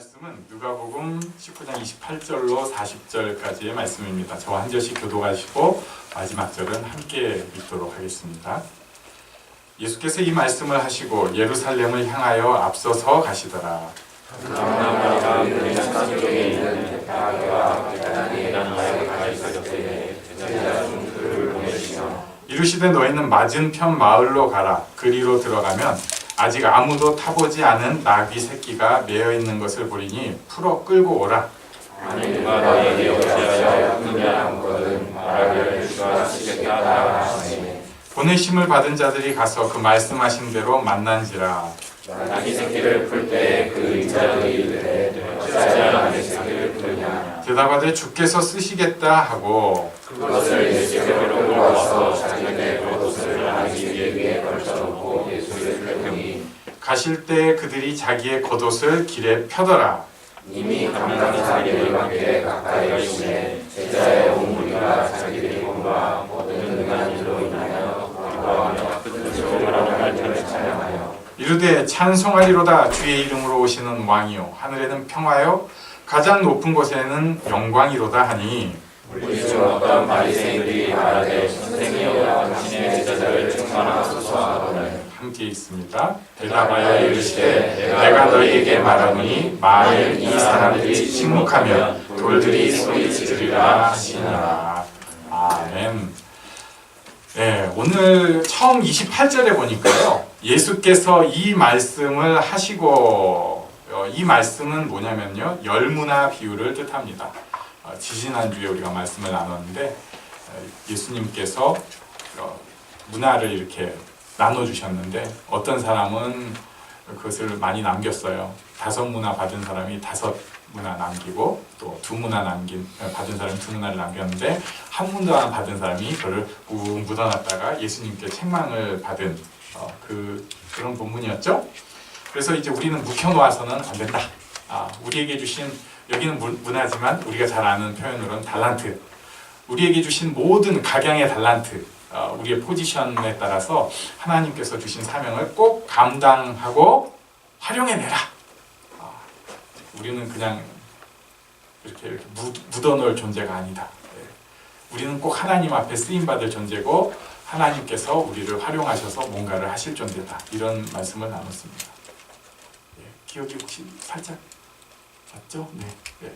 말씀은 누가복음 19장 28절로 40절까지의 말씀입니다. 저와 한 절씩 교독하시고 마지막 절은 함께 읽도록 하겠습니다. 예수께서 이 말씀을 하시고 예루살렘을 향하여 앞서서 가시더라. 이르시되 너희는 맞은편 마을로 가라. 그리로 들어가면 아직 아무도 타보지 않은 나귀 새끼가 매어 있는 것을 보리니 풀어 끌고 오라. 만일 누가 너희에게 어찌하여 끊으냐 하거든 말하기를 주가 하시겠다 하시니 보내심을 받은 자들이 가서 그 말씀하신 대로 만난지라. 나귀 새끼를 풀 때 그 인자들이 이르되 어찌하여 나귀 새끼를 풀냐 대답하되 주께서 쓰시겠다 하고 그것을 예수께로 끌고 와서 자기네 겉옷을 나귀 위에 걸쳐놓고 예수를 풀더니 가실 때 그들이 자기의 겉옷을 길에 펴더라. 이미 감당이 자기들과 함께 가까이 오시네 제자의 온 무리가 자기들이 본바 모든 능한 일로 인하여 기뻐하며 그 조금이라도 발전을 찬양하여 이르되 찬송하리로다. 주의 이름으로 오시는 왕이요 하늘에는 평화요 가장 높은 곳에는 영광이로다 하니 우리 중 어떤 바리새인들이 말하되 선생이여 당신의 제자들을 충만하소서 하거늘 함께 읽습니다. 대답하여 이르시되 내가 너희에게 말하노니 만일 이 사람들이 침묵하면 돌들이 소리지르리라 하시니라. 아멘. 네, 오늘 처음 28절에 보니까요, 예수께서 이 말씀을 하시고, 이 말씀은 뭐냐면요, 열문화 비유를 뜻합니다. 지지난주에 우리가 말씀을 나눴는데, 예수님께서 문화를 이렇게 나눠주셨는데, 어떤 사람은 그것을 많이 남겼어요. 5문화 받은 사람이 5문화 남기고, 또 2문화 받은 사람이 2문화를 남겼는데, 1문화 받은 사람이 그걸 꾹 묻어놨다가 예수님께 책망을 받은 그런 본문이었죠. 그래서 이제 우리는 묵혀놓아서는 안 된다. 우리에게 주신, 여기는 문화지만 우리가 잘 아는 표현으로는 달란트. 우리에게 주신 모든 각양의 달란트, 우리의 포지션에 따라서 하나님께서 주신 사명을 꼭 감당하고 활용해내라. 우리는 그냥 이렇게 묻어놓을 존재가 아니다. 우리는 꼭 하나님 앞에 쓰임받을 존재고 하나님께서 우리를 활용하셔서 뭔가를 하실 존재다. 이런 말씀을 나눴습니다. 기억이 혹시 살짝 맞죠? 네.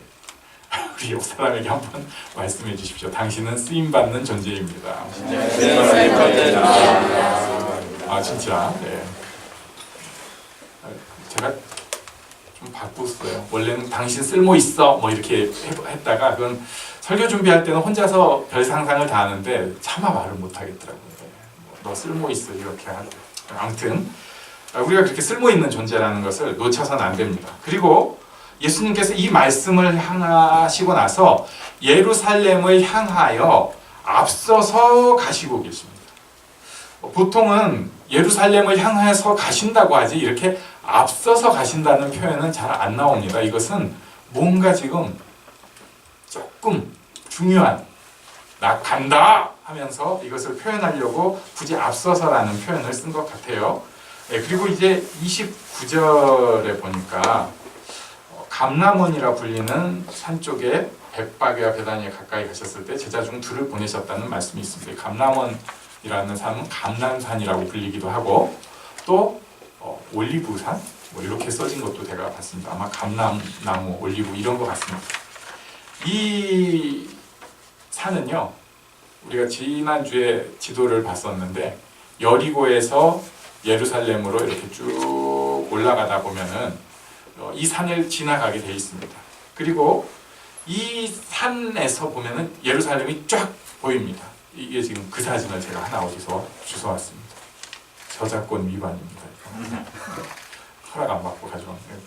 우리 옆 사람에게 한번 말씀해 주십시오. 당신은 쓰임받는 존재입니다. 진짜. 네. 제가 좀 바꿨어요. 원래는 당신 쓸모 있어 뭐 이렇게 했다가 그건 설교 준비할 때는 혼자서 별 상상을 다 하는데 차마 말을 못 하겠더라고요. 너 쓸모 있어 이렇게 하죠. 아무튼 우리가 그렇게 쓸모 있는 존재라는 것을 놓쳐서는 안 됩니다. 그리고 예수님께서 이 말씀을 하시고 나서 예루살렘을 향하여 앞서서 가시고 계십니다. 보통은 예루살렘을 향해서 가신다고 하지 이렇게 앞서서 가신다는 표현은 잘 안 나옵니다. 이것은 뭔가 지금 조금 중요한 나 간다 하면서 이것을 표현하려고 굳이 앞서서라는 표현을 쓴 것 같아요. 그리고 이제 29절에 보니까 감람원이라 불리는 산 쪽에 벳바게와 베다니에 가까이 가셨을 때 제자 중 2를 보내셨다는 말씀이 있습니다. 감람원이라는 산은 감람산이라고 불리기도 하고 또 올리브산 뭐 이렇게 써진 것도 제가 봤습니다. 아마 감람나무, 올리브 이런 것 같습니다. 이 산은요, 우리가 지난주에 지도를 봤었는데 여리고에서 예루살렘으로 이렇게 쭉 올라가다 보면은 이 산을 지나가게 되어 있습니다. 그리고 이 산에서 보면은 예루살렘이 쫙 보입니다. 이게 지금 그 사진을 제가 하나 어디서 주워왔습니다. 저작권 위반입니다. 허락 안 받고 가져온 거예요.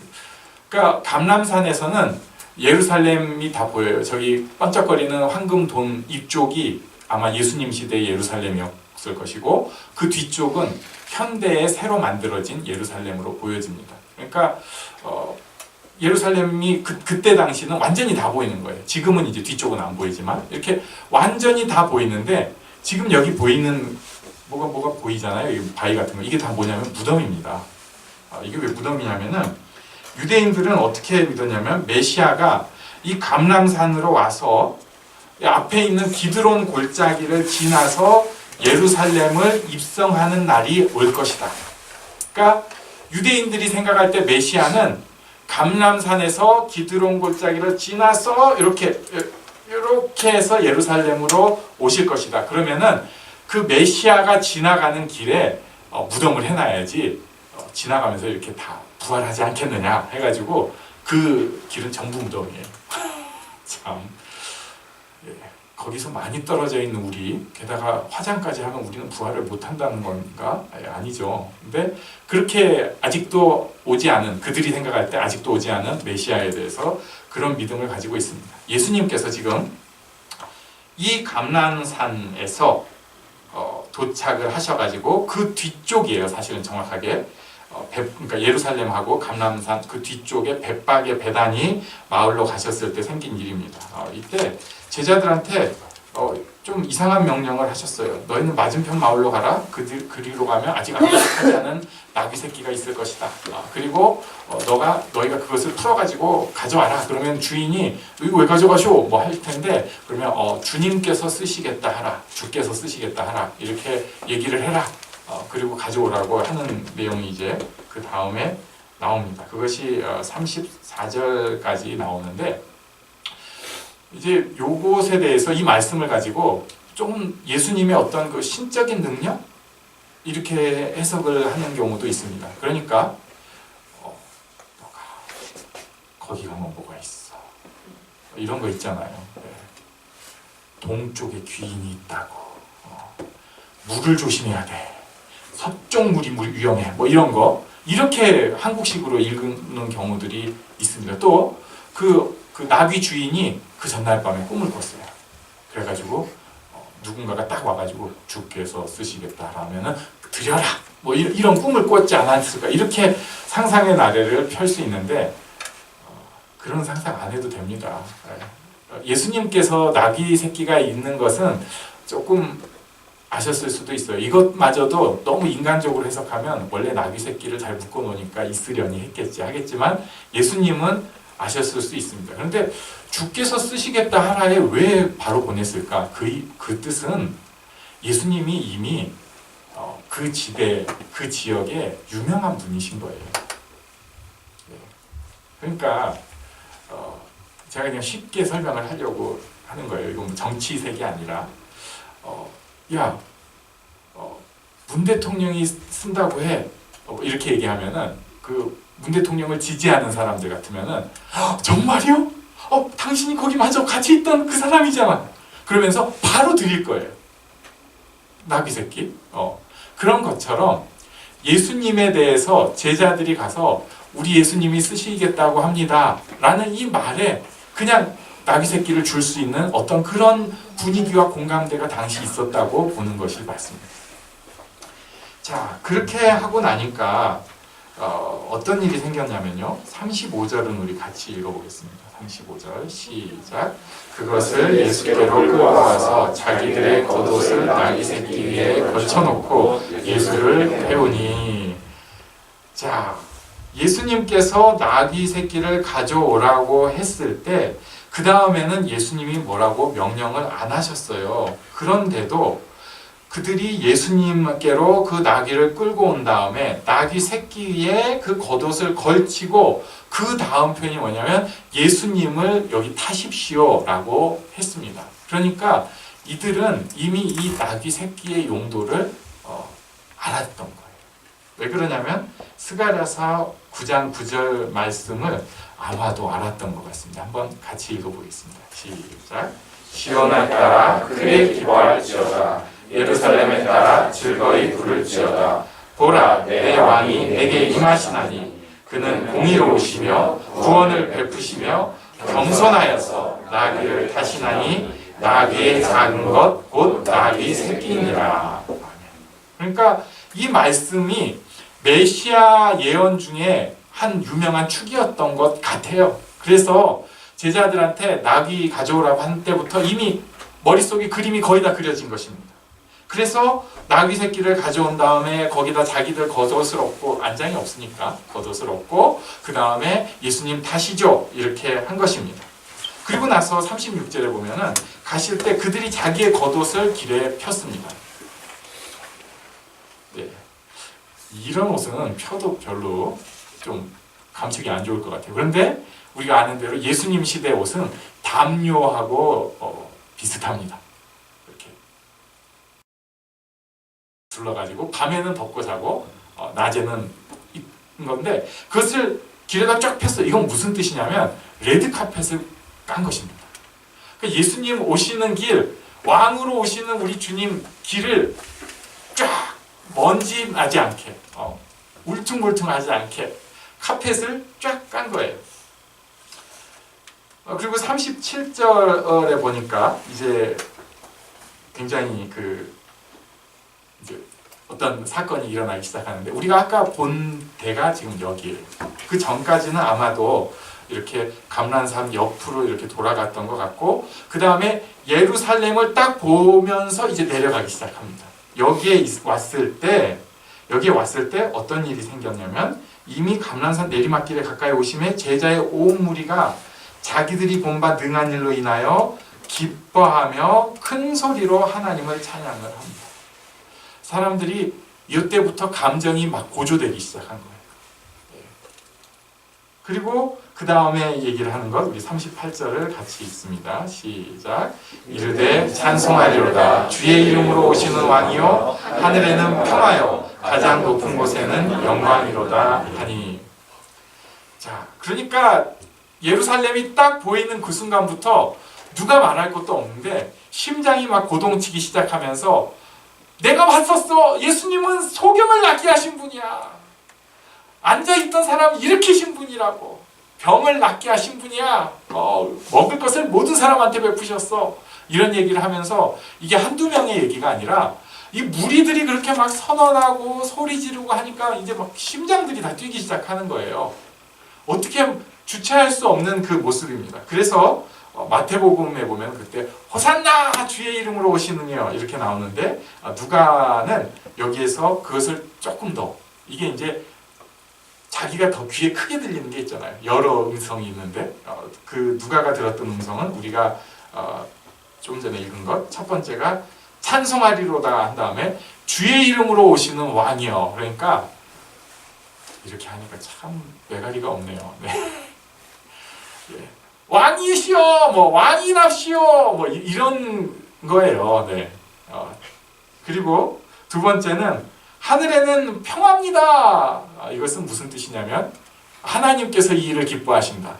그러니까 감람산에서는 예루살렘이 다 보여요. 저기 번쩍거리는 황금돔 입쪽이 아마 예수님 시대의 예루살렘이었을 것이고 그 뒤쪽은 현대에 새로 만들어진 예루살렘으로 보여집니다. 그러니까 예루살렘이 그때 당시는 완전히 다 보이는 거예요. 지금은 이제 뒤쪽은 안 보이지만 이렇게 완전히 다 보이는데 지금 여기 보이는 뭐가 보이잖아요. 이 바위 같은 거. 이게 다 뭐냐면 무덤입니다. 이게 왜 무덤이냐면은 유대인들은 어떻게 믿었냐면 메시아가 이 감람산으로 와서 앞에 있는 기드론 골짜기를 지나서 예루살렘을 입성하는 날이 올 것이다. 그러니까 유대인들이 생각할 때 메시아는 감람산에서 기드론 골짜기를 지나서 이렇게 해서 예루살렘으로 오실 것이다. 그러면은 그 메시아가 지나가는 길에 무덤을 해놔야지 지나가면서 이렇게 다 부활하지 않겠느냐 해가지고 그 길은 전부 무덤이에요. 참 거기서 많이 떨어져 있는 우리, 게다가 화장까지 하면 우리는 부활을 못한다는 건가? 아니죠. 근데 그렇게 아직도 오지 않은, 그들이 생각할 때 아직도 오지 않은 메시아에 대해서 그런 믿음을 가지고 있습니다. 예수님께서 지금 이 감람산에서 도착을 하셔가지고 그 뒤쪽이에요. 사실은 정확하게 그러니까 예루살렘하고 감람산 그 뒤쪽에 벳박의 베다니 마을로 가셨을 때 생긴 일입니다. 이때 제자들한테 좀 이상한 명령을 하셨어요. 너희는 맞은편 마을로 가라. 그리로 가면 아직 안도착하지 않은 나귀 새끼가 있을 것이다. 그리고 너희가 그것을 풀어가지고 가져와라. 그러면 주인이 이거 왜 가져가쇼? 뭐 할 텐데 그러면 주님께서 쓰시겠다 하라. 주께서 쓰시겠다 하라. 이렇게 얘기를 해라. 그리고 가져오라고 하는 내용이 이제 그 다음에 나옵니다. 그것이 34절까지 나오는데 이제 요것에 대해서 이 말씀을 가지고 조금 예수님의 어떤 그 신적인 능력 이렇게 해석을 하는 경우도 있습니다. 그러니까 너가 거기 가면 뭐가 있어 이런 거 있잖아요. 동쪽에 귀인이 있다고 물을 조심해야 돼. 서쪽 물이 위험해. 뭐 이런 거 이렇게 한국식으로 읽는 경우들이 있습니다. 또 그 나귀 주인이 그 전날 밤에 꿈을 꿨어요. 그래가지고 누군가가 딱 와가지고 주께서 쓰시겠다 하면은 드려라. 뭐 이런 꿈을 꿨지 않았을까. 이렇게 상상의 나래를 펼 수 있는데 그런 상상 안 해도 됩니다. 예수님께서 나귀 새끼가 있는 것은 조금 아셨을 수도 있어요. 이것마저도 너무 인간적으로 해석하면 원래 나귀 새끼를 잘 묶어 놓으니까 있으려니 하겠지만 예수님은 아셨을 수 있습니다. 그런데 주께서 쓰시겠다 하라에 왜 바로 보냈을까? 그 뜻은 예수님이 이미 그 지대, 그 지역에 유명한 분이신 거예요. 그러니까 제가 그냥 쉽게 설명을 하려고 하는 거예요. 이건 뭐 정치색이 아니라 문 대통령이 쓴다고 해. 이렇게 얘기하면은 문 대통령을 지지하는 사람들 같으면은 정말요? 당신이 거기 맞아 같이 있던 그 사람이잖아. 그러면서 바로 드릴 거예요. 나귀 새끼. 그런 것처럼 예수님에 대해서 제자들이 가서 우리 예수님이 쓰시겠다고 합니다. 라는 이 말에 그냥 나귀 새끼를 줄 수 있는 어떤 그런 분위기와 공감대가 당시 있었다고 보는 것이 맞습니다. 자, 그렇게 하고 나니까 어떤 일이 생겼냐면요. 35절은 우리 같이 읽어보겠습니다. 35절 시작. 그것을 예수께로 끌어와서 자기들의 겉옷을 나귀 새끼 위에 걸쳐놓고 예수를 태우니. 자, 예수님께서 나귀 새끼를 가져오라고 했을 때 그 다음에는 예수님이 뭐라고 명령을 안 하셨어요. 그런데도 그들이 예수님께로 그 나귀를 끌고 온 다음에 나귀 새끼에 그 겉옷을 걸치고 그 다음 표현이 뭐냐면 예수님을 여기 타십시오 라고 했습니다. 그러니까 이들은 이미 이 나귀 새끼의 용도를 알았던 거예요. 왜 그러냐면 스가랴서 9장 9절 말씀을 아마도 알았던 것 같습니다. 한번 같이 읽어보겠습니다. 시작. 시온에 따라 크게 기뻐할지어다. 예루살렘에 따라 즐거이 부를지어다. 보라, 내 왕이 내게 임하시나니 그는 공의로우시며 구원을 베푸시며 겸손하여서 나귀를 타시나니 나귀의 작은 것 곧 나귀 새끼니라. 그러니까 이 말씀이 메시아 예언 중에 한 유명한 축이었던 것 같아요. 그래서 제자들한테 나귀 가져오라고 한 때부터 이미 머릿속에 그림이 거의 다 그려진 것입니다. 그래서 나귀 새끼를 가져온 다음에 거기다 자기들 겉옷을 얻고, 안장이 없으니까 겉옷을 얻고, 그 다음에 예수님 타시죠 이렇게 한 것입니다. 그리고 나서 36절에 보면은 가실 때 그들이 자기의 겉옷을 길에 폈습니다. 네. 이런 옷은 펴도 별로 좀 감촉이 안 좋을 것 같아요. 그런데 우리가 아는 대로 예수님 시대 옷은 담요하고 비슷합니다. 이렇게 둘러가지고 밤에는 벗고 자고 낮에는 입는 건데, 그것을 길에다 쫙 폈어요. 이건 무슨 뜻이냐면 레드카펫을 깐 것입니다. 그러니까 예수님 오시는 길, 왕으로 오시는 우리 주님 길을 쫙 먼지 나지 않게, 울퉁불퉁하지 않게 카펫을 쫙 깐 거예요. 그리고 37절에 보니까 이제 굉장히 이제 어떤 사건이 일어나기 시작하는데, 우리가 아까 본 데가 지금 여기에요. 그 전까지는 아마도 이렇게 감람산 옆으로 이렇게 돌아갔던 것 같고, 그 다음에 예루살렘을 딱 보면서 이제 내려가기 시작합니다. 여기에 왔을 때 어떤 일이 생겼냐면, 이미 감람산 내리막길에 가까이 오심에 제자의 온 무리가 자기들이 본 바 능한 일로 인하여 기뻐하며 큰 소리로 하나님을 찬양을 합니다. 사람들이 이때부터 감정이 막 고조되기 시작한 거예요. 그리고 그 다음에 얘기를 하는 것, 우리 38절을 같이 읽습니다. 시작. 이르되 찬송하리로다. 주의 이름으로 오시는 왕이요 하늘에는 평화요 가장 높은 곳에는 영광이로다 하니. 자, 그러니까 예루살렘이 딱 보이는 그 순간부터 누가 말할 것도 없는데 심장이 막 고동치기 시작하면서, 내가 봤었어. 예수님은 소경을 낫게 하신 분이야. 앉아있던 사람 일으키신 분이라고. 병을 낫게 하신 분이야. 먹을 것을 모든 사람한테 베푸셨어. 이런 얘기를 하면서, 이게 한두 명의 얘기가 아니라 이 무리들이 그렇게 막 선언하고 소리 지르고 하니까 이제 막 심장들이 다 뛰기 시작하는 거예요. 어떻게 주체할 수 없는 그 모습입니다. 그래서 마태복음에 보면 그때 호산나 주의 이름으로 오시는 이여 이렇게 나오는데, 누가는 여기에서 그것을 조금 더, 이게 이제 자기가 더 귀에 크게 들리는 게 있잖아요. 여러 음성이 있는데 그 누가가 들었던 음성은 우리가 좀 전에 읽은 것, 첫 번째가 찬송하리로다 한 다음에 주의 이름으로 오시는 왕이여. 그러니까 이렇게 하니까 참 매가리가 없네요. 네. 예. 왕이시여, 뭐 왕이랍시여, 뭐 이런 거예요. 네. 그리고 두 번째는 하늘에는 평화입니다. 이것은 무슨 뜻이냐면 하나님께서 이 일을 기뻐하신다.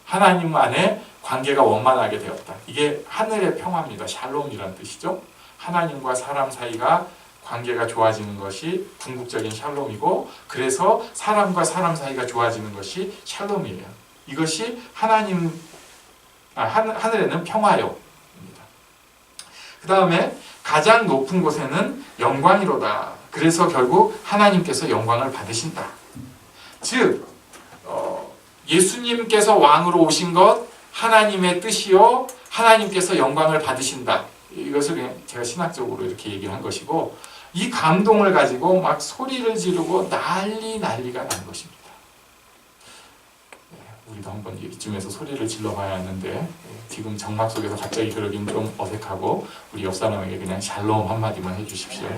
하나님 안에 관계가 원만하게 되었다. 이게 하늘의 평화입니다. 샬롬이라는 뜻이죠. 하나님과 사람 사이가 관계가 좋아지는 것이 궁극적인 샬롬이고, 그래서 사람과 사람 사이가 좋아지는 것이 샬롬이에요. 이것이 하늘에는 평화요입니다. 그 다음에 가장 높은 곳에는 영광이로다. 그래서 결국 하나님께서 영광을 받으신다. 즉 예수님께서 왕으로 오신 것 하나님의 뜻이요 하나님께서 영광을 받으신다. 이것을 그냥 제가 신학적으로 이렇게 얘기를 한 것이고, 이 감동을 가지고 막 소리를 지르고 난리가 난 것입니다. 우리도 한번 이쯤에서 소리를 질러봐야 하는데, 지금 정막 속에서 갑자기 그러긴 좀 어색하고, 우리 옆 사람에게 그냥 샬롬 한마디만 해주십시오.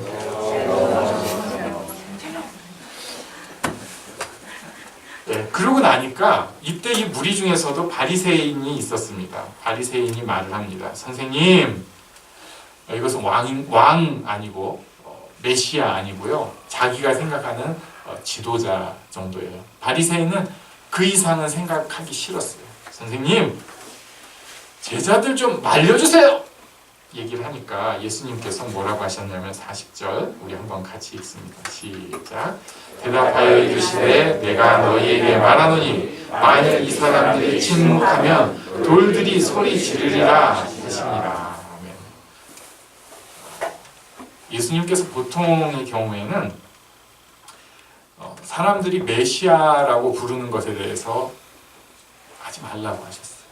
네, 그러고 나니까 이때 이 무리 중에서도 바리새인이 있었습니다. 바리새인이 말을 합니다. 선생님, 이것은 왕 아니고 메시아 아니고요, 자기가 생각하는 지도자 정도예요. 바리새인은 그 이상은 생각하기 싫었어요. 선생님, 제자들 좀 말려주세요! 얘기를 하니까 예수님께서 뭐라고 하셨냐면 40절 우리 한번 같이 읽습니다. 시작. 대답하여 이르시되 내가 너희에게 말하노니 만일 이 사람들이 침묵하면 돌들이 소리 지르리라 하시니라. 아멘. 예수님께서 보통의 경우에는 사람들이 메시아라고 부르는 것에 대해서 하지 말라고 하셨어요.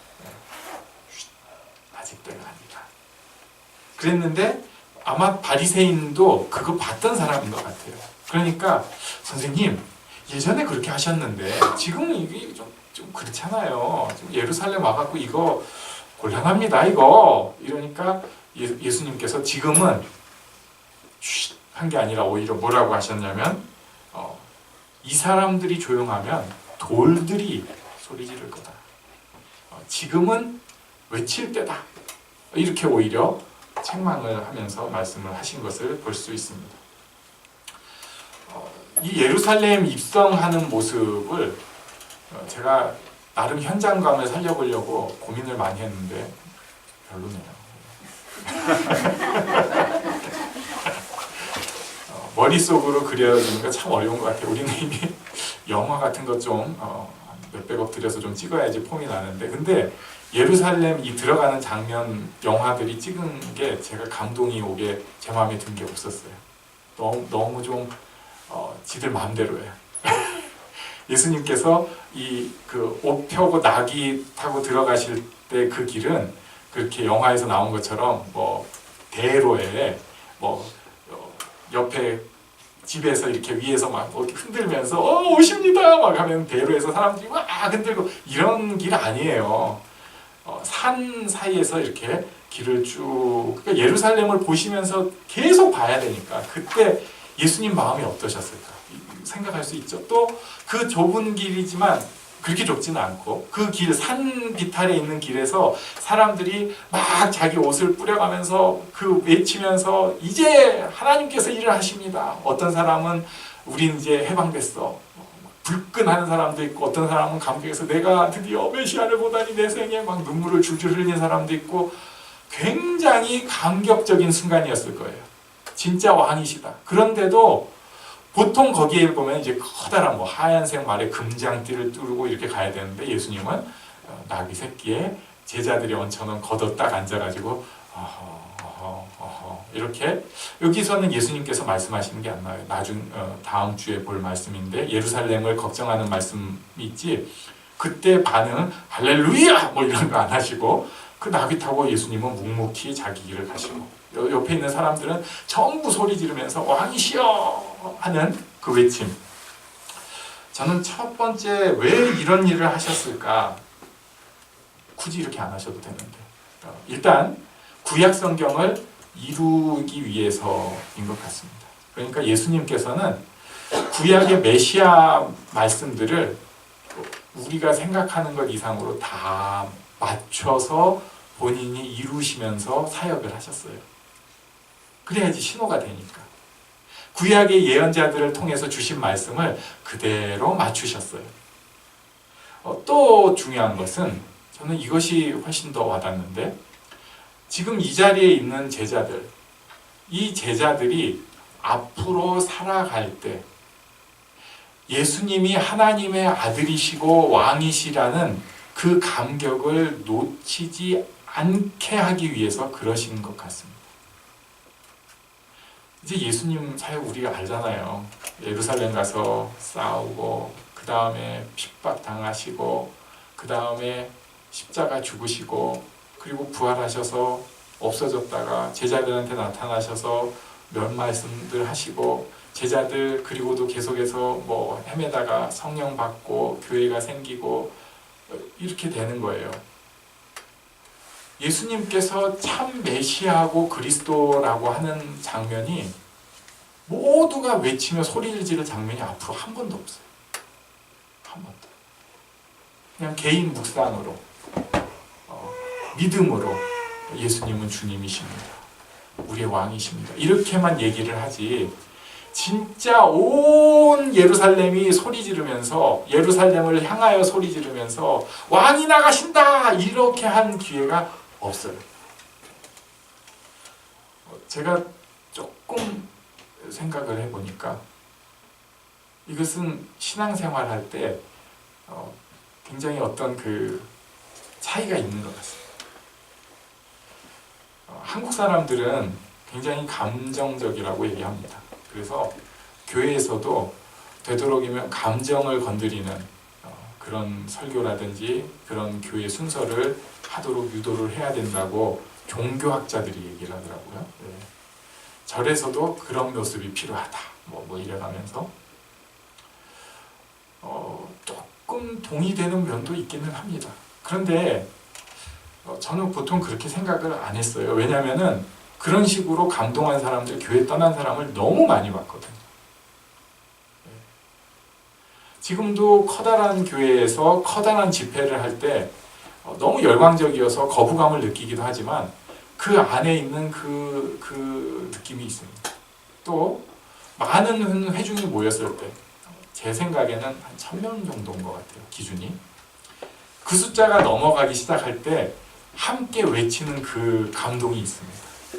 아직 때가 아니다. 그랬는데 아마 바리새인도 그거 봤던 사람인 것 같아요. 그러니까 선생님 예전에 그렇게 하셨는데 지금은 이게 좀 그렇잖아요. 지금 예루살렘 와갖고 이거 곤란합니다 이거 이러니까 예수님께서 지금은 한 게 아니라 오히려 뭐라고 하셨냐면 이 사람들이 조용하면 돌들이 소리 지를 거다. 지금은 외칠 때다. 이렇게 오히려 책망을 하면서 말씀을 하신 것을 볼 수 있습니다. 이 예루살렘 입성하는 모습을 제가 나름 현장감을 살려보려고 고민을 많이 했는데 별로네요. 머릿속으로 그려지는 거 참 어려운 것 같아요. 우리는 이미 영화 같은 거 좀 몇백억 들여서 좀 찍어야지 폼이 나는데, 근데 예루살렘 이 들어가는 장면 영화들이 찍은 게 제가 감동이 오게 제 마음에 든 게 없었어요. 너무 좀 지들 마음대로 해요. 예수님께서 이 그 옷 펴고 나귀 타고 들어가실 때 그 길은 그렇게 영화에서 나온 것처럼 뭐 대로에 뭐 옆에 집에서 이렇게 위에서 막 흔들면서 오십니다 막 하면 대로에서 사람들이 막 흔들고 이런 길 아니에요. 산 사이에서 이렇게 길을 쭉, 그러니까 예루살렘을 보시면서 계속 봐야 되니까 그때 예수님 마음이 어떠셨을까 생각할 수 있죠. 또 그 좁은 길이지만 그렇게 좁지는 않고 그 길, 산 비탈에 있는 길에서 사람들이 막 자기 옷을 뿌려가면서 그 외치면서 이제 하나님께서 일을 하십니다. 어떤 사람은 우린 이제 해방됐어 불끈하는 사람도 있고, 어떤 사람은 감격해서 내가 드디어 메시아를 보다니 내 생에 막 눈물을 줄줄 흘리는 사람도 있고, 굉장히 감격적인 순간이었을 거예요. 진짜 왕이시다. 그런데도 보통 거기에 보면 이제 커다란 뭐 하얀색 말에 금장띠를 뚫고 이렇게 가야 되는데 예수님은 나귀 새끼에 제자들이 얹혀놓은 겉옷 딱 앉아가지고 이렇게, 여기서는 예수님께서 말씀하시는 게 안 나와요. 다음 주에 볼 말씀인데 예루살렘을 걱정하는 말씀이 있지, 그때 반응은 할렐루야 뭐 이런 거 안 하시고 그 나귀 타고 예수님은 묵묵히 자기 길을 가시고, 옆에 있는 사람들은 전부 소리 지르면서 왕이시여 하는 그 외침. 저는 첫 번째 왜 이런 일을 하셨을까, 굳이 이렇게 안 하셔도 되는데, 일단 구약 성경을 이루기 위해서인 것 같습니다. 그러니까 예수님께서는 구약의 메시아 말씀들을 우리가 생각하는 것 이상으로 다 맞춰서 본인이 이루시면서 사역을 하셨어요. 그래야지 신호가 되니까. 구약의 예언자들을 통해서 주신 말씀을 그대로 맞추셨어요. 또 중요한 것은, 저는 이것이 훨씬 더 와닿는데, 지금 이 자리에 있는 제자들, 이 제자들이 앞으로 살아갈 때 예수님이 하나님의 아들이시고 왕이시라는 그 감격을 놓치지 않게 하기 위해서 그러신 것 같습니다. 이제 예수님 사역 우리가 알잖아요. 예루살렘 가서 싸우고, 그 다음에 핍박당하시고, 그 다음에 십자가 죽으시고, 그리고 부활하셔서 없어졌다가 제자들한테 나타나셔서 몇 말씀들 하시고, 제자들 그리고도 계속해서 뭐 헤매다가 성령 받고 교회가 생기고 이렇게 되는 거예요. 예수님께서 참 메시아고 그리스도라고 하는 장면이 모두가 외치며 소리를 지를 장면이 앞으로 한 번도 없어요. 한 번도. 그냥 개인 묵상으로, 믿음으로 예수님은 주님이십니다. 우리의 왕이십니다. 이렇게만 얘기를 하지, 진짜 온 예루살렘이 소리 지르면서, 예루살렘을 향하여 소리 지르면서 왕이 나가신다 이렇게 한 기회가 없어요. 제가 조금 생각을 해보니까 이것은 신앙생활 할 때 굉장히 어떤 그 차이가 있는 것 같습니다. 한국 사람들은 굉장히 감정적이라고 얘기합니다. 그래서 교회에서도 되도록이면 감정을 건드리는 그런 설교라든지 그런 교회 순서를 하도록 유도를 해야 된다고 종교학자들이 얘기를 하더라고요. 네. 절에서도 그런 모습이 필요하다. 뭐 이래가면서 조금 동의되는 면도 있기는 합니다. 그런데 저는 보통 그렇게 생각을 안 했어요. 왜냐하면은 그런 식으로 감동한 사람들, 교회 떠난 사람을 너무 많이 봤거든요. 지금도 커다란 교회에서 커다란 집회를 할 때 너무 열광적이어서 거부감을 느끼기도 하지만 그 안에 있는 그 느낌이 있습니다. 또 많은 회중이 모였을 때 제 생각에는 한 1000명 정도인 것 같아요. 기준이. 그 숫자가 넘어가기 시작할 때 함께 외치는 그 감동이 있습니다.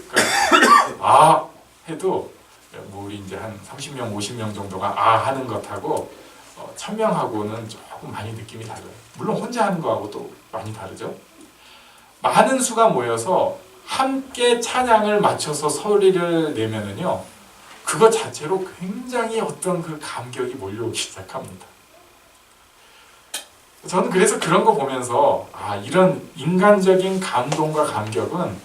그러니까 아 해도 뭐 우리 이제 한 30명, 50명 정도가 아 하는 것하고 1000명하고는 조금 많이 느낌이 달라요. 물론 혼자 하는 거하고 또 많이 다르죠. 많은 수가 모여서 함께 찬양을 맞춰서 소리를 내면은요, 그것 자체로 굉장히 어떤 그 감격이 몰려오기 시작합니다. 저는 그래서 그런 거 보면서 이런 인간적인 감동과 감격은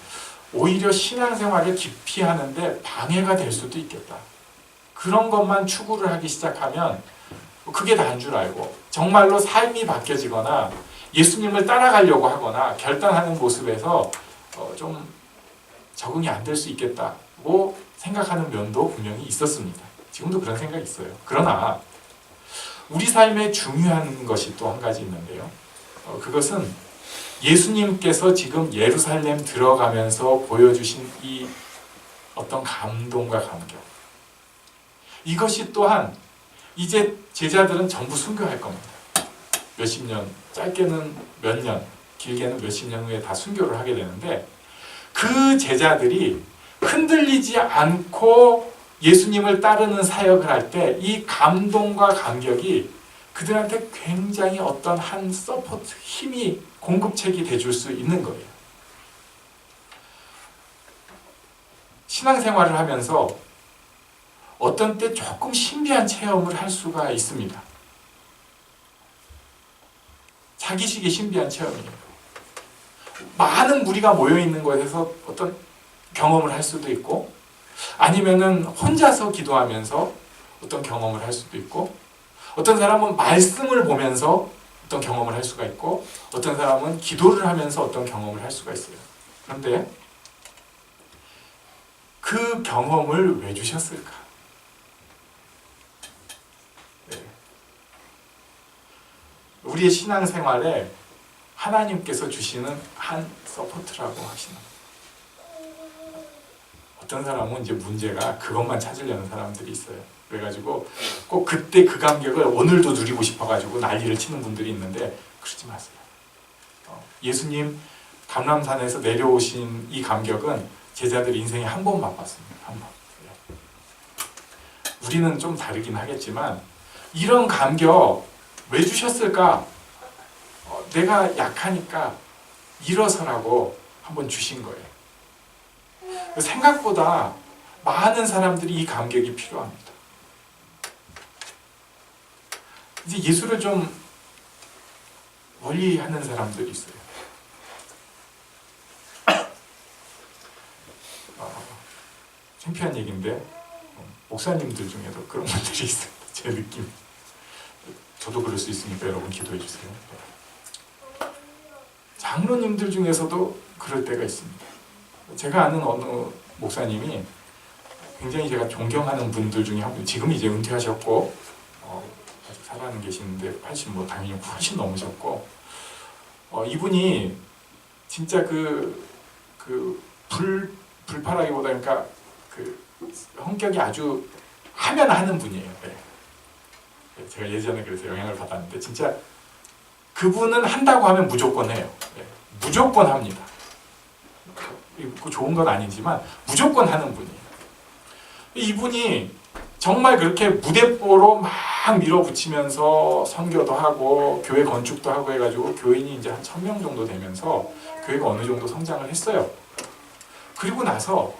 오히려 신앙생활을 깊이 하는데 방해가 될 수도 있겠다. 그런 것만 추구를 하기 시작하면 그게 다인 줄 알고 정말로 삶이 바뀌어지거나 예수님을 따라가려고 하거나 결단하는 모습에서 좀 적응이 안 될 수 있겠다고 생각하는 면도 분명히 있었습니다. 지금도 그런 생각이 있어요. 그러나 우리 삶에 중요한 것이 또 한 가지 있는데요. 그것은 예수님께서 지금 예루살렘 들어가면서 보여주신 이 어떤 감동과 감격. 이것이 또한 이제 제자들은 전부 순교할 겁니다. 몇십 년, 짧게는 몇 년, 길게는 몇십 년 후에 다 순교를 하게 되는데 그 제자들이 흔들리지 않고 예수님을 따르는 사역을 할 때 이 감동과 감격이 그들한테 굉장히 어떤 한 서포트, 힘이 공급책이 돼줄 수 있는 거예요. 신앙생활을 하면서 어떤 때 조금 신비한 체험을 할 수가 있습니다. 자기식의 신비한 체험이에요. 많은 무리가 모여있는 곳에서 어떤 경험을 할 수도 있고 아니면은 혼자서 기도하면서 어떤 경험을 할 수도 있고 어떤 사람은 말씀을 보면서 어떤 경험을 할 수가 있고 어떤 사람은 기도를 하면서 어떤 경험을 할 수가 있어요. 그런데 그 경험을 왜 주셨을까? 네. 우리의 신앙생활에 하나님께서 주시는 한 서포트라고 하시는 어떤 사람은 이제 문제가 그것만 찾으려는 사람들이 있어요. 그래가지고 꼭 그때 그 감격을 오늘도 누리고 싶어가지고 난리를 치는 분들이 있는데 그러지 마세요. 예수님 감람산에서 내려오신 이 감격은 제자들 인생에 한 번 맛봤습니다. 한 번. 우리는 좀 다르긴 하겠지만 이런 감격 왜 주셨을까? 내가 약하니까 일어서라고 한번 주신 거예요. 생각보다 많은 사람들이 이 감격이 필요합니다. 이제 예수를 좀 멀리하는 사람들이 있어요. 창피한 얘기인데 목사님들 중에도 그런 분들이 있어요. 제 느낌. 저도 그럴 수 있으니까 여러분 기도해 주세요. 장로님들 중에서도 그럴 때가 있습니다. 제가 아는 어느 목사님이 굉장히 제가 존경하는 분들 중에 한 분, 지금 이제 은퇴하셨고 아직 살아는 계시는데 80 뭐 당연히 훨씬 넘으셨고 이분이 진짜 불파라기보다 그러니까 그 성격이 아주 하면 하는 분이에요. 네. 제가 예전에 그래서 영향을 받았는데 진짜 그분은 한다고 하면 무조건 해요. 네. 무조건 합니다. 그 좋은 건 아니지만 무조건 하는 분이에요. 이분이 정말 그렇게 무대뽀로 막 밀어붙이면서 선교도 하고 교회 건축도 하고 해가지고 교인이 이제 한 1000명 정도 되면서 교회가 어느 정도 성장을 했어요. 그리고 나서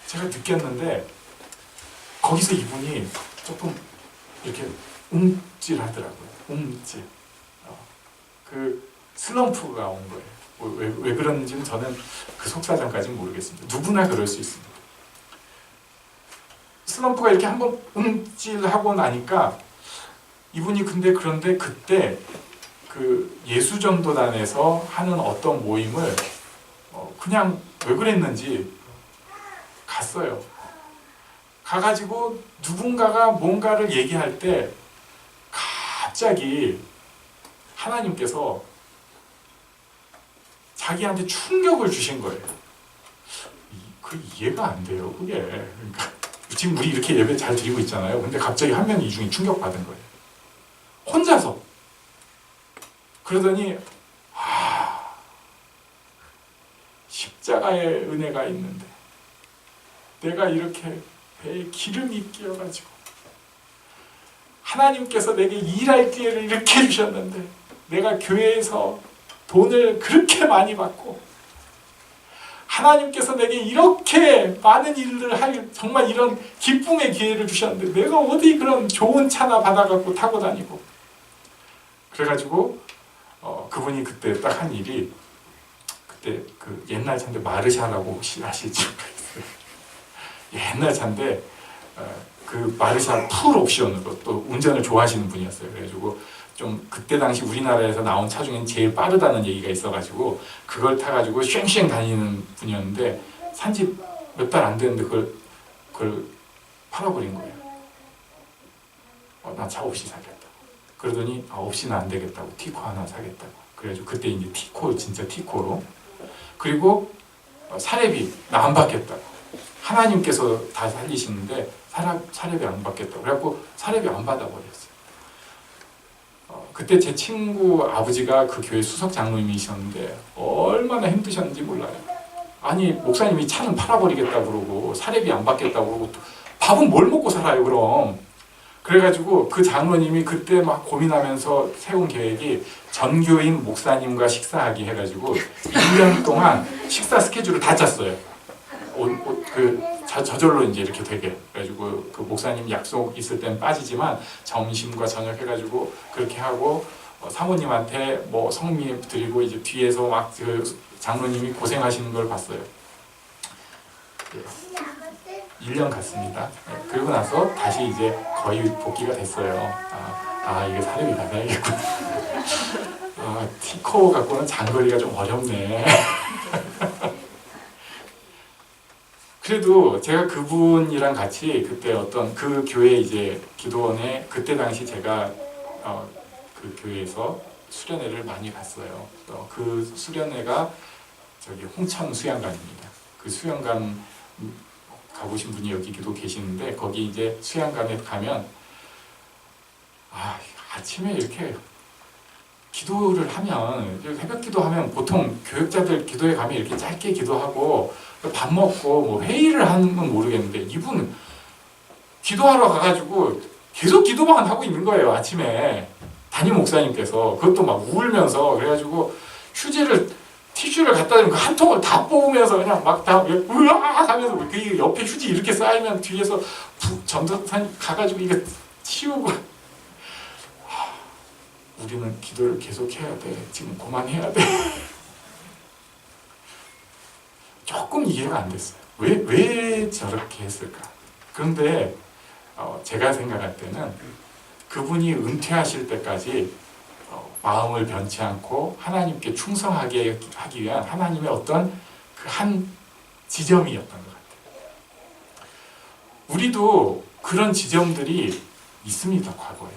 제가 느꼈는데 거기서 이분이 조금 이렇게 움찔하더라고요. 움찔. 그 슬럼프가 온 거예요. 왜 그런지는 저는 그 속사정까지는 모르겠습니다. 누구나 그럴 수 있습니다. 슬럼프가 이렇게 한번 움찔하고 나니까 이분이 그런데 그때 그 예수전도단에서 하는 어떤 모임을 그냥 왜 그랬는지 갔어요. 가가지고 누군가가 뭔가를 얘기할 때 갑자기 하나님께서 자기한테 충격을 주신 거예요. 그 이해가 안 돼요, 그게. 그러니까 지금 우리 이렇게 예배 잘 드리고 있잖아요. 근데 갑자기 한 명이 이 중에 충격받은 거예요. 혼자서. 그러더니 십자가의 은혜가 있는데 내가 이렇게 배에 기름이 끼어가지고 하나님께서 내게 일할 기회를 이렇게 주셨는데 내가 교회에서 돈을 그렇게 많이 받고 하나님께서 내게 이렇게 많은 일을 할 정말 이런 기쁨의 기회를 주셨는데 내가 어디 그런 좋은 차나 받아갖고 타고 다니고 그래가지고 그분이 그때 딱 한 일이 그때 그 옛날 차인데 마르샤라고 혹시 아시죠? 옛날 차인데 그 마르샤 풀 옵션으로 또 운전을 좋아하시는 분이었어요. 그래가지고 좀 그때 당시 우리나라에서 나온 차 중엔 제일 빠르다는 얘기가 있어가지고 그걸 타가지고 쉥쉥 다니는 분이었는데 산지 몇 달 안 됐는데 그걸 팔아버린 거예요. 나 차 없이 사겠다. 그러더니 없이는 안 되겠다고 티코 하나 사겠다고. 그래가지고 그때 이제 티코 진짜 티코로 그리고 사례비 나 안 받겠다고. 하나님께서 다 살리시는데 사례비 안 받겠다고. 그래갖고 사례비 안 받아버렸어요. 그때 제 친구 아버지가 그 교회 수석 장로님이셨는데 얼마나 힘드셨는지 몰라요. 아니 목사님이 차는 팔아버리겠다고 그러고 사례비 안 받겠다고 그러고 밥은 뭘 먹고 살아요 그럼. 그래가지고 그 장로님이 그때 막 고민하면서 세운 계획이 전교인 목사님과 식사하기 해가지고 1년 동안 식사 스케줄을 다 짰어요. 저절로 이제 이렇게 되게 그래가지고 그 목사님 약속 있을 땐 빠지지만 점심과 저녁 해가지고 그렇게 하고 사모님한테 뭐 성미 드리고 이제 뒤에서 막 그 장로님이 고생하시는 걸 봤어요. 네. 1년 갔습니다. 네. 그리고 나서 다시 이제 거의 복귀가 됐어요. 이게 사례비 받아야겠구나. 티코 갖고는 장거리가 좀 어렵네. 그래도 제가 그분이랑 같이 그때 어떤 그 교회 이제 기도원에 그때 당시 제가 그 교회에서 수련회를 많이 갔어요. 그 수련회가 저기 홍천 수양관입니다. 그 수양관 가보신 분이 여기도 계시는데 거기 이제 수양관에 가면 아침에 이렇게 기도를 하면 새벽 기도하면 보통 교육자들 기도에 가면 이렇게 짧게 기도하고 밥 먹고 뭐 회의를 하는 건 모르겠는데 이분은 기도하러 가가지고 계속 기도만 하고 있는 거예요. 아침에 담임 목사님께서 그것도 막 울면서 그래가지고 티슈를 갖다 주면 한 통을 다 뽑으면서 그냥 막 다 으악 하면서 그 옆에 휴지 이렇게 쌓이면 뒤에서 전도사님 가가지고 이거 치우고 우리는 기도를 계속 해야 돼. 지금 그만해야 돼. 조금 이해가 안 됐어요. 왜 저렇게 했을까? 그런데 제가 생각할 때는 그분이 은퇴하실 때까지 마음을 변치 않고 하나님께 충성하게 하기 위한 하나님의 어떤 그 한 지점이었던 것 같아요. 우리도 그런 지점들이 있습니다. 과거에.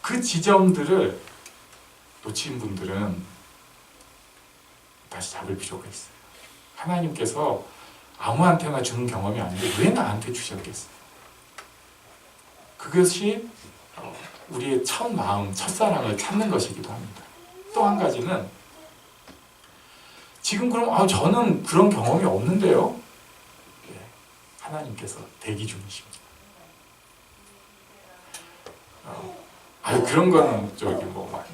그 지점들을 놓친 분들은 다시 잡을 필요가 있어요. 하나님께서 아무한테나 주는 경험이 아닌데 왜 나한테 주셨겠어요? 그것이 우리의 첫 마음, 첫사랑을 찾는 것이기도 합니다. 또 한 가지는 지금 그럼 저는 그런 경험이 없는데요. 네, 하나님께서 대기 중이십니다. 그런 거는 저기 막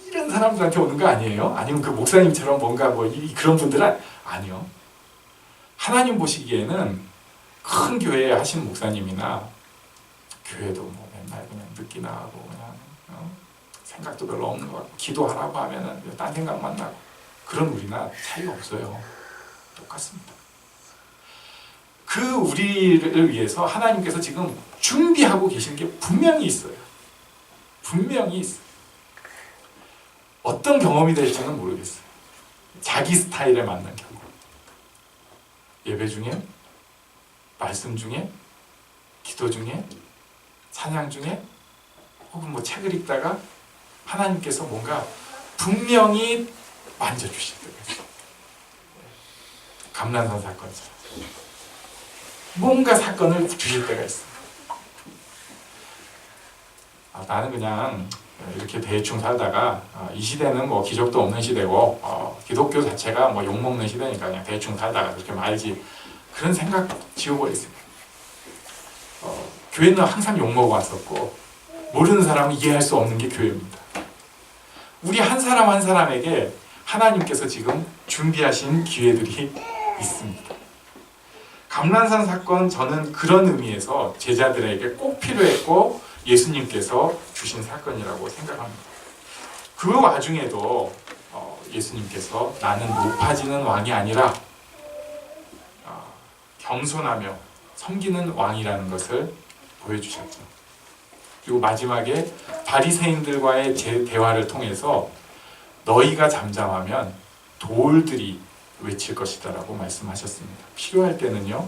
이런 사람들한테 오는 거 아니에요? 아니면 그 목사님처럼 뭔가 그런 분들은 아니요. 하나님 보시기에는 큰 교회에 하신 목사님이나 교회도 뭐 맨날 그냥 늦게 나가고 그냥 생각도 별로 없는 것 같고 기도하라고 하면은 딴 생각만 나고 그런 우리나 차이가 없어요. 똑같습니다. 그 우리를 위해서 하나님께서 지금 준비하고 계신 게 분명히 있어요. 분명히 있어요. 어떤 경험이 될지는 모르겠어요. 자기 스타일에 맞는 경험. 예배 중에, 말씀 중에, 기도 중에, 찬양 중에, 혹은 뭐 책을 읽다가 하나님께서 뭔가 분명히 만져주실 때가 있어요. 감난산 사건처럼 뭔가 사건을 주실 때가 있어요. 나는 그냥 이렇게 대충 살다가 이 시대는 뭐 기적도 없는 시대고 기독교 자체가 뭐 욕먹는 시대니까 그냥 대충 살다가 그렇게 말지, 그런 생각 지워버렸어요. 교회는 항상 욕먹어 왔었고 모르는 사람은 이해할 수 없는 게 교회입니다. 우리 한 사람 한 사람에게 하나님께서 지금 준비하신 기회들이 있습니다. 감난산 사건, 저는 그런 의미에서 제자들에게 꼭 필요했고 예수님께서 주신 사건이라고 생각합니다. 그 와중에도 예수님께서 나는 높아지는 왕이 아니라 겸손하며 섬기는 왕이라는 것을 보여주셨죠. 그리고 마지막에 바리새인들과의 대화를 통해서 너희가 잠잠하면 돌들이 외칠 것이다 라고 말씀하셨습니다. 필요할 때는요,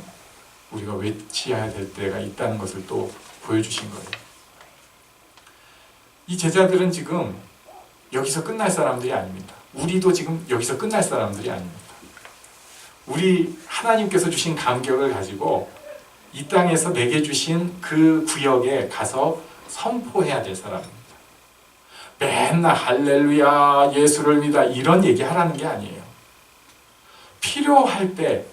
우리가 외치어야 될 때가 있다는 것을 또 보여주신 거예요. 이 제자들은 지금 여기서 끝날 사람들이 아닙니다. 우리도 지금 여기서 끝날 사람들이 아닙니다. 우리 하나님께서 주신 감격을 가지고 이 땅에서 내게 주신 그 구역에 가서 선포해야 될 사람입니다. 맨날 할렐루야, 예수를 믿어 이런 얘기 하라는 게 아니에요. 필요할 때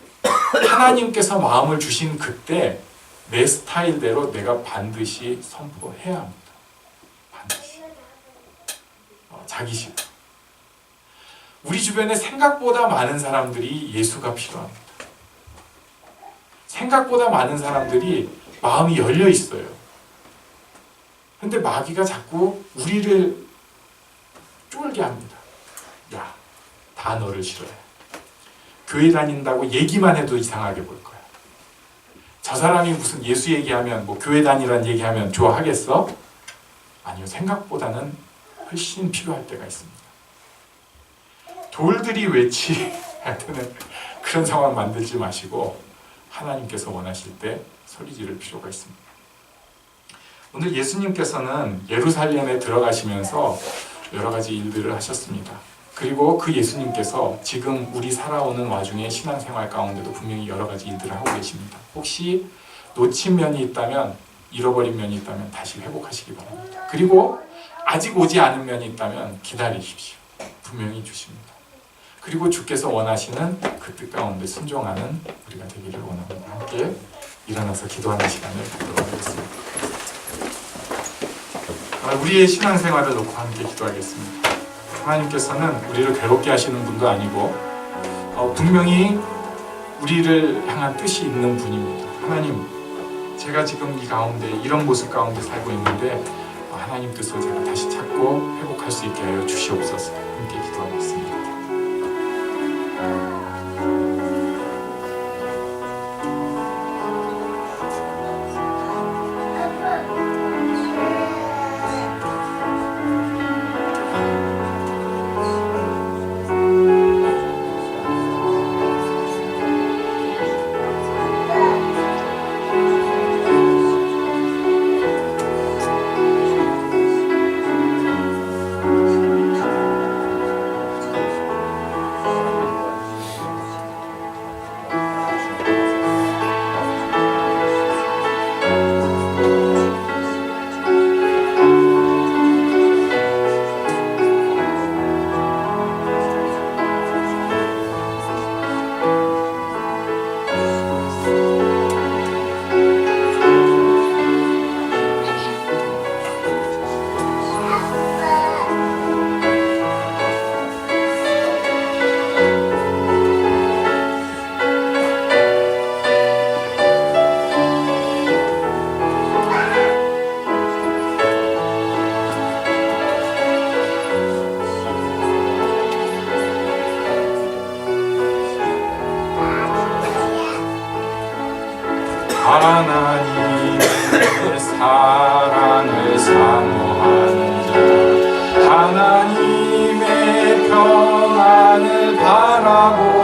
하나님께서 마음을 주신 그때 내 스타일대로 내가 반드시 선포해야 합니다. 반드시. 자기식. 우리 주변에 생각보다 많은 사람들이 예수가 필요합니다. 생각보다 많은 사람들이 마음이 열려 있어요. 근데 마귀가 자꾸 우리를 쫄게 합니다. 야, 다 너를 싫어해. 교회 다닌다고 얘기만 해도 이상하게 볼 거야. 저 사람이 무슨 예수 얘기하면, 뭐 교회 다니란 얘기하면 좋아하겠어? 아니요, 생각보다는 훨씬 필요할 때가 있습니다. 돌들이 외치할 때는 그런 상황 만들지 마시고 하나님께서 원하실 때 소리 지를 필요가 있습니다. 오늘 예수님께서는 예루살렘에 들어가시면서 여러 가지 일들을 하셨습니다. 그리고 그 예수님께서 지금 우리 살아오는 와중에 신앙생활 가운데도 분명히 여러 가지 일들을 하고 계십니다. 혹시 놓친 면이 있다면, 잃어버린 면이 있다면 다시 회복하시기 바랍니다. 그리고 아직 오지 않은 면이 있다면 기다리십시오. 분명히 주십니다. 그리고 주께서 원하시는 그 뜻 가운데 순종하는 우리가 되기를 원합니다. 함께 일어나서 기도하는 시간을 갖도록 하겠습니다. 우리의 신앙생활을 놓고 함께 기도하겠습니다. 하나님께서는 우리를 괴롭게 하시는 분도 아니고 분명히 우리를 향한 뜻이 있는 분입니다. 하나님, 제가 지금 이 가운데 이런 모습 가운데 살고 있는데 하나님 뜻을 제가 다시 찾고 회복할 수 있게 하여 주시옵소서. 함께 기도하겠습니다. 하나님의 사랑을 사모하는 자, 하나님의 평안을 바라보